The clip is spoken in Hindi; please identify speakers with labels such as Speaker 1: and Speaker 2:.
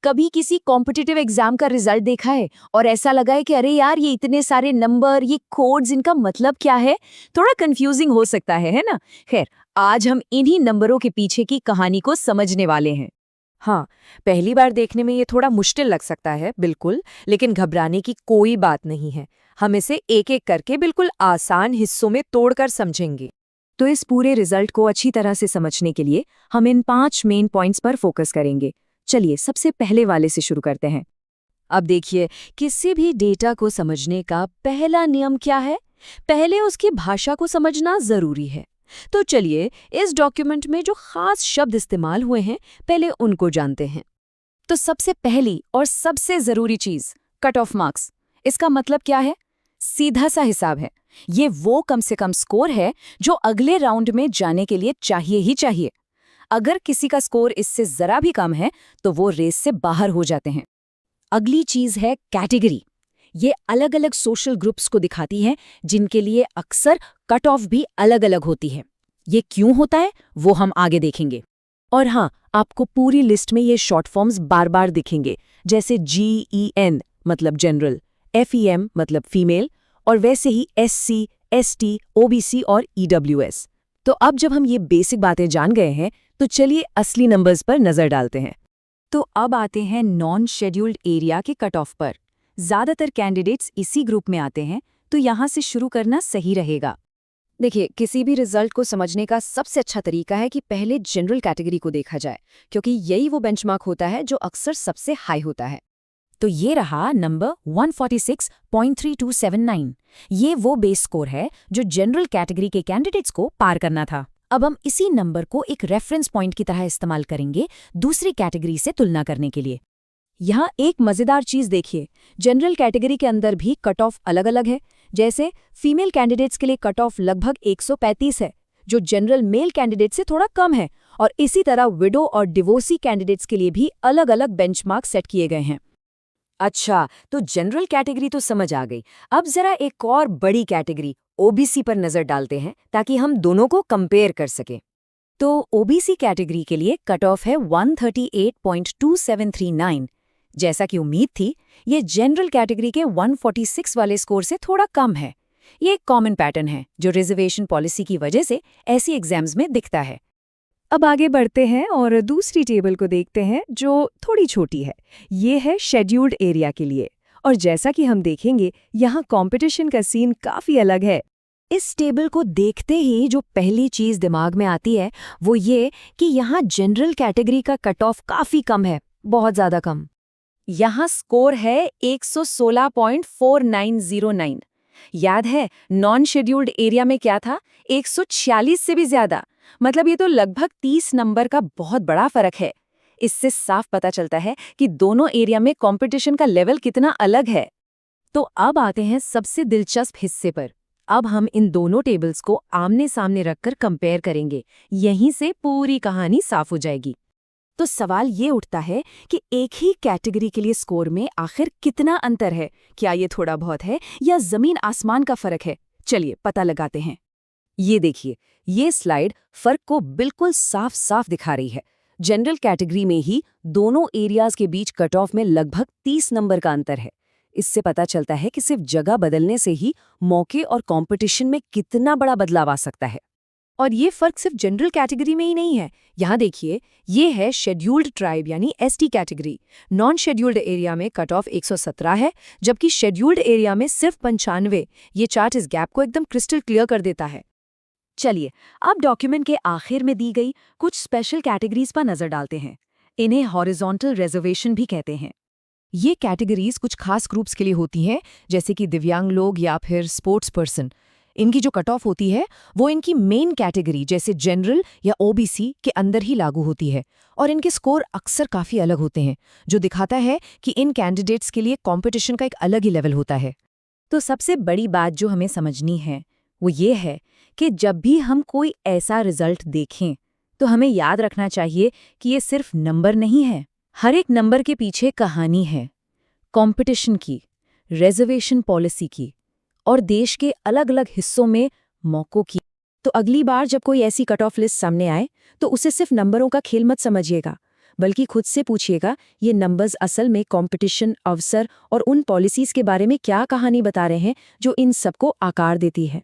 Speaker 1: कभी किसी कॉम्पिटिटिव एग्जाम का रिजल्ट देखा है और ऐसा लगा है कि अरे यार ये इतने सारे नंबर, ये कोड्स, इनका मतलब क्या है? थोड़ा कंफ्यूजिंग हो सकता है ना? खैर, आज हम इन्हीं नंबरों के पीछे की कहानी को समझने वाले हैं।
Speaker 2: हाँ, पहली बार देखने में ये थोड़ा मुश्किल लग सकता है, बिल्कुल, लेकिन घबराने की कोई बात नहीं है। हम इसे एक-एक करके बिल्कुल आसान हिस्सों में तोड़कर समझेंगे।
Speaker 1: तो इस पूरे रिजल्ट को अच्छी तरह से समझने के लिए हम इन 5 मेन पॉइंट्स पर फोकस करेंगे। चलिए सबसे पहले वाले से शुरू करते हैं।
Speaker 2: अब देखिए, किसी भी डेटा को समझने का पहला नियम क्या है? पहले उसकी भाषा को समझना जरूरी है। तो चलिए, इस डॉक्यूमेंट में जो खास शब्द इस्तेमाल हुए हैं, पहले उनको जानते हैं।
Speaker 1: तो सबसे पहली और सबसे जरूरी चीज, कट ऑफ मार्क्स। इसका मतलब क्या है? सीधा सा हिसाब है। ये वो कम से कम स्कोर है जो अगले राउंड में जाने के लिए चाहिए ही चाहिए। अगर किसी का स्कोर इससे जरा भी कम है तो वो रेस से बाहर हो जाते हैं। अगली चीज है कैटेगरी। ये अलग अलग सोशल ग्रुप्स को दिखाती है जिनके लिए अक्सर कट ऑफ भी अलग अलग होती है। ये क्यों होता है वो हम आगे देखेंगे। और हाँ, आपको पूरी लिस्ट में ये शॉर्ट फॉर्म्स बार बार दिखेंगे, जैसे GEN मतलब जनरल, FEM मतलब फीमेल, और वैसे ही SC, ST, OBC और EWS। तो अब जब हम ये बेसिक बातें जान गए हैं तो चलिए असली नंबर्स पर नजर डालते हैं। तो अब आते हैं नॉन शेड्यूल्ड एरिया के कट ऑफ पर। ज्यादातर कैंडिडेट्स इसी ग्रुप में आते हैं, तो यहाँ से शुरू करना सही रहेगा। देखिए, किसी भी रिजल्ट को समझने का सबसे अच्छा तरीका है कि पहले जनरल कैटेगरी को देखा जाए, क्योंकि यही वो बेंचमार्क होता है जो अक्सर सबसे हाई होता है। तो ये रहा नंबर 146.3279। ये वो बेस स्कोर है जो जनरल कैटेगरी के कैंडिडेट्स को पार करना था। अब हम इसी नंबर को एक रेफरेंस पॉइंट की तरह इस्तेमाल करेंगे दूसरी कैटेगरी से तुलना करने के लिए। यहाँ एक मजेदार चीज देखिए, जनरल कैटेगरी के अंदर भी कट ऑफ अलग अलग है। जैसे फीमेल कैंडिडेट्स के लिए कट ऑफ लगभग 135 है, जो जनरल मेल कैंडिडेट से थोड़ा कम है, और इसी तरह विडो और डिवोर्सी कैंडिडेट्स के लिए भी अलग अलग बेंचमार्क सेट किए गए हैं। अच्छा, तो जनरल कैटेगरी तो समझ आ गई। अब जरा एक और बड़ी कैटेगरी OBC पर नजर डालते हैं ताकि हम दोनों को कंपेयर कर सकें। तो OBC कैटेगरी के लिए कट ऑफ है 138.2739। जैसा कि उम्मीद थी, ये जनरल कैटेगरी के 146 वाले स्कोर से थोड़ा कम है। ये एक कॉमन पैटर्न है जो रिजर्वेशन पॉलिसी की वजह से ऐसी एग्जाम्स में दिखता है। अब आगे बढ़ते हैं और दूसरी टेबल को देखते हैं जो थोड़ी छोटी है। ये है शेड्यूल्ड एरिया के लिए, और जैसा कि हम देखेंगे यहाँ कंपटीशन का सीन काफी अलग है। इस टेबल को देखते ही जो पहली चीज दिमाग में आती है वो ये कि यहाँ जनरल कैटेगरी का कट ऑफ काफी कम है, बहुत ज्यादा कम। यहाँ स्कोर है 116.4909। याद है नॉन शेड्यूल्ड एरिया में क्या था? 146 से भी ज्यादा। मतलब ये तो लगभग 30 नंबर का बहुत बड़ा फर्क है। इससे साफ पता चलता है कि दोनों एरिया में कंपटीशन का लेवल कितना अलग है। तो अब आते हैं सबसे दिलचस्प हिस्से पर। अब हम इन दोनों टेबल्स को आमने सामने रखकर कंपेयर करेंगे। यहीं से पूरी कहानी साफ हो जाएगी। तो सवाल ये उठता है कि एक ही कैटेगरी के लिए स्कोर में आखिर कितना अंतर है? क्या ये थोड़ा बहुत है या जमीन आसमान का फर्क है? चलिए पता लगाते हैं। ये देखिए, ये स्लाइड फर्क को बिल्कुल साफ साफ दिखा रही है। जनरल कैटेगरी में ही दोनों एरियाज के बीच कट ऑफ में लगभग 30 नंबर का अंतर है। इससे पता चलता है कि सिर्फ जगह बदलने से ही मौके और कंपटीशन में कितना बड़ा बदलाव आ सकता है। और ये फर्क सिर्फ जनरल कैटेगरी में ही नहीं है। यहाँ देखिए, ये है शेड्यूल्ड ट्राइब यानी ST category. Non scheduled area में कट ऑफ 117 है, जबकि शेड्यूल्ड एरिया में सिर्फ 95। ये चार्ट इस गैप को एकदम क्रिस्टल क्लियर कर देता है। चलिए, अब डॉक्यूमेंट के आखिर में दी गई कुछ स्पेशल कैटेगरीज पर नजर डालते हैं। इन्हें हॉरिजॉन्टल रिजर्वेशन भी कहते हैं। ये कैटेगरीज कुछ खास ग्रुप्स के लिए होती हैं, जैसे कि दिव्यांग लोग या फिर स्पोर्ट्स पर्सन। इनकी जो कट ऑफ होती है वो इनकी मेन कैटेगरी जैसे जनरल या OBC के अंदर ही लागू होती है, और इनके स्कोर अक्सर काफ़ी अलग होते हैं, जो दिखाता है कि इन कैंडिडेट्स के लिए कंपटीशन का एक अलग ही लेवल होता है। तो सबसे बड़ी बात जो हमें समझनी है वो ये है कि जब भी हम कोई ऐसा रिजल्ट देखें तो हमें याद रखना चाहिए कि ये सिर्फ नंबर नहीं है। हर एक नंबर के पीछे कहानी है, कंपटीशन की, रिजर्वेशन पॉलिसी की, और देश के अलग अलग हिस्सों में मौकों की। तो अगली बार जब कोई ऐसी कट ऑफ लिस्ट सामने आए तो उसे सिर्फ नंबरों का खेल मत समझिएगा, बल्कि खुद से पूछिएगा ये नंबर्स असल में कंपटीशन, अवसर और उन पॉलिसीज के बारे में क्या कहानी बता रहे हैं जो इन सबको आकार देती है।